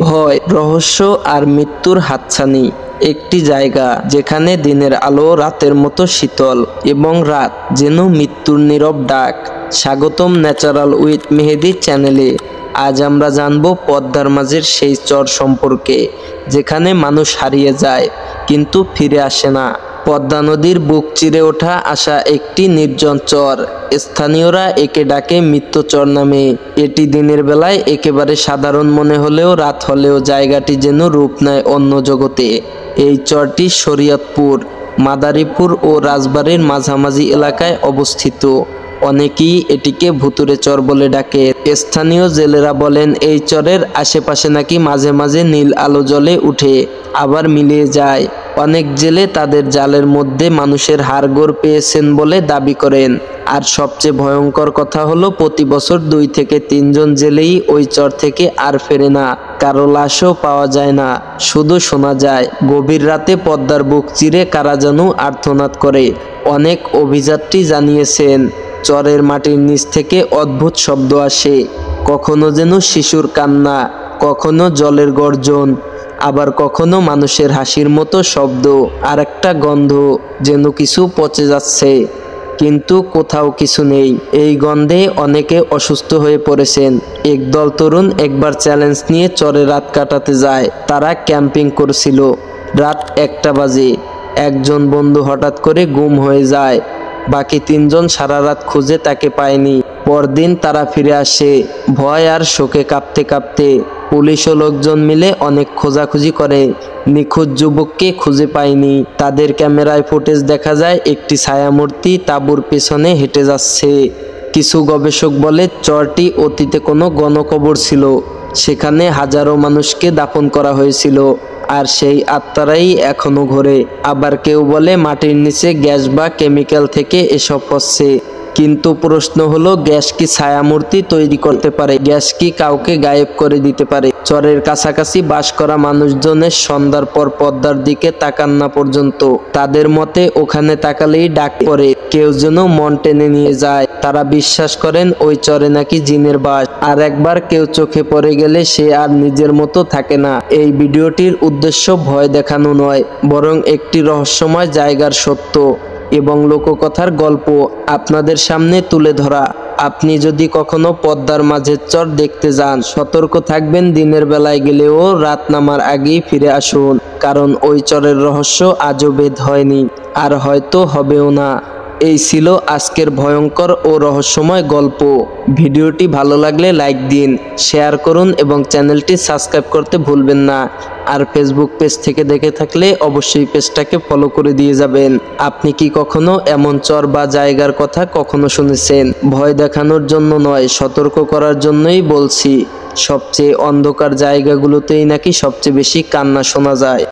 ভয়, রহস্য আর মৃত্যুর হাতছানি। একটি জায়গা যেখানে দিনের আলো রাতের মতো শীতল এবং রাত যেন মৃত্যুর নীরব ডাক। স্বাগতম ন্যাচারাল উইথ মেহেদি চ্যানেলে। আজ আমরা জানব পদ্মার মাঝের সেই চর সম্পর্কে, যেখানে মানুষ হারিয়ে যায় কিন্তু ফিরে আসে না। পদ্মা নদীর বুক চিরে ওঠা আসা একটি নির্জন চর। স্থানীয়রা একে ডাকে মৃত্যু চর নামে। এটি দিনের বেলায় একেবারে সাধারণ মনে হলেও রাত হলেও জায়গাটি যেন রূপ নেয় অন্য জগতে। এই চরটি শরীয়তপুর, মাদারীপুর ও রাজবাড়ীর মাঝামাঝি এলাকায় অবস্থিত। অনেকেই এটিকে ভুতুরে চর বলে ডাকে। স্থানীয় জেলেরা বলেন এই চরের আশেপাশে নাকি মাঝে মাঝে নীল আলো জ্বলে উঠে, আবার মিলিয়ে যায়। অনেক জেলে তাদের জালের মধ্যে মানুষের হাড়গোড় পেয়েছেন বলে দাবি করেন। আর সবচেয়ে ভয়ঙ্কর কথা হলো প্রতি বছর 2 থেকে 3 জন জেলেই ওই চর থেকে আর ফেরে না। কারো লাশও পাওয়া যায় না, শুধু শোনা যায় গভীর রাতে পদ্মার বুক চিরে কারা যেন আর্তনাদ করে। অনেক অভিযাত্রী জানিয়েছেন চরের মাটির নিচ থেকে অদ্ভুত শব্দ আসে, কখনো যেন শিশুর কান্না, কখনো জলের গর্জন, আবার কখনো মানুষের হাসির মতো শব্দ। আর একটা গন্ধ, যেন কিছু পচে যাচ্ছে কিন্তু কোথাও কিছু নেই। এই গন্ধে অনেকে অসুস্থ হয়ে পড়েছেন। একদল তরুণ একবার চ্যালেঞ্জ নিয়ে চরে রাত কাটাতে যায়। তারা ক্যাম্পিং করছিল। রাত 1টা বাজে। একজন বন্ধু হঠাৎ করে গুম হয়ে যায়। বাকি 3 জন সারা রাত খুঁজে তাকে পায়নি। পরদিন তারা ফিরে আসে ভয় আর শোকে কাঁপতে কাঁপতে। পুলিশ ও লোকজন মিলে অনেক খোঁজাখুঁজি করে, নিখোঁজ যুবককে খুঁজে পায়নি। তাদের ক্যামেরায় ফুটেজ দেখা যায় একটি ছায়ামূর্তি তাঁবুর পেছনে হেঁটে যাচ্ছে। কিছু গবেষক বলে চরটি অতীতে কোনো গণকবর ছিল, সেখানে হাজারো মানুষকে দাফন করা হয়েছিল আর সেই আত্মারাই এখনো ঘোরে। আবার কেউ বলে মাটির নিচে গ্যাস বা কেমিক্যাল থেকে এসব হচ্ছে। কিন্তু প্রশ্ন হলো, গ্যাস কি ছায়ামূর্তি তৈরি করতে পারে? গ্যাস কি কাউকে গায়েব করে দিতে পারে? চরের কাছাকাছি বাস করা মানুষজনের সন্ধ্যার পর পদ্মার দিকে তাকান না পর্যন্ত। তাদের মতে ওখানে তাকালেই ডাক পড়ে, কেউ যেন মন টেনে নিয়ে যায়। তারা বিশ্বাস করেন ওই চরে নাকি জিনের বাস, আর একবার কেউ চোখে পড়ে গেলে সে আর নিজের মতো থাকে না। এই ভিডিওটির উদ্দেশ্য ভয় দেখানো নয়, বরং একটি রহস্যময় জায়গার সত্য এবং লোককথার গল্প আপনাদের সামনে তুলে ধরা। আপনি যদি কখনো পদ্মার মাঝের চর দেখতে যান, সতর্ক থাকবেন। দিনের বেলায় গেলেও রাত নামার আগেই ফিরে আসুন, কারণ ওই চরের রহস্য আজও ভেদ হয়নি, আর হয়তো হবেও না। এই ছিল আজকের ভয়ঙ্কর ও রহস্যময় গল্প। ভিডিওটি ভালো লাগলে লাইক দিন, শেয়ার করুন এবং চ্যানেলটি সাবস্ক্রাইব করতে ভুলবেন না। আর ফেসবুক পেজ থেকে দেখে থাকলে অবশ্যই পেজটাকে ফলো করে দিয়ে যাবেন। আপনি কি কখনো এমন চর বা জায়গার কথা কখনো শুনেছেন? ভয় দেখানোর জন্য নয়, সতর্ক করার জন্যই বলছি। সবচেয়ে অন্ধকার জায়গাগুলোতেই নাকি সবচেয়ে বেশি কান্না শোনা যায়।